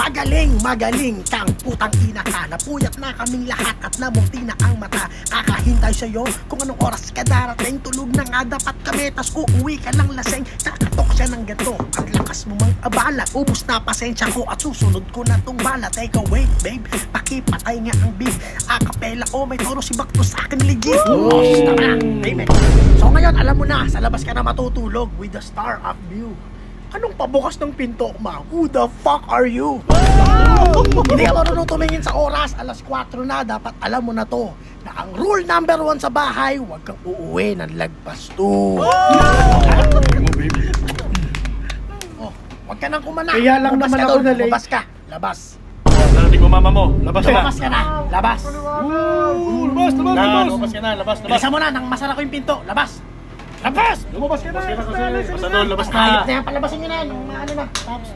Magaling kang putang ina ka. Napuyat na kaming lahat at namunti na ang mata. Kakahintay sa'yo kung anong oras ka darating. Tulog na nga dapat kami, tas uuwi ka ng laseng. Kakatok siya ng ganto, ang lakas mo mang abala. Ubus na pasensya ko at susunod ko na tong bala. Take a wait babe, pakipatay nga ang beat. Akapela ko, may toro si Bakto sa akin legit. Boss na nga, baby. So ngayon, alam mo na, sa labas ka na matutulog with the star of view. Anong pabukas ng pinto, ma? Who the fuck are you? Hindi ka marunong tumingin sa oras, alas 4 na, dapat alam mo na to, na ang rule number 1 sa bahay, huwag kang uuwi ng lagpas 2. Oh, huwag ka nang kumana. Kaya lang Lumabas naman ka ako doon, na late. lumabas ka, labas. Narating mo mama mo. Labas na. Lumabas ka na, labas. Lumabas ka na. Labas. Bilisan mo na, nang masara ko yung pinto, labas. Labas! Lumabas ka na. Labas na doon. Labas na. Hayop na yan, palabasin nyo na yan, ano na. Tapos,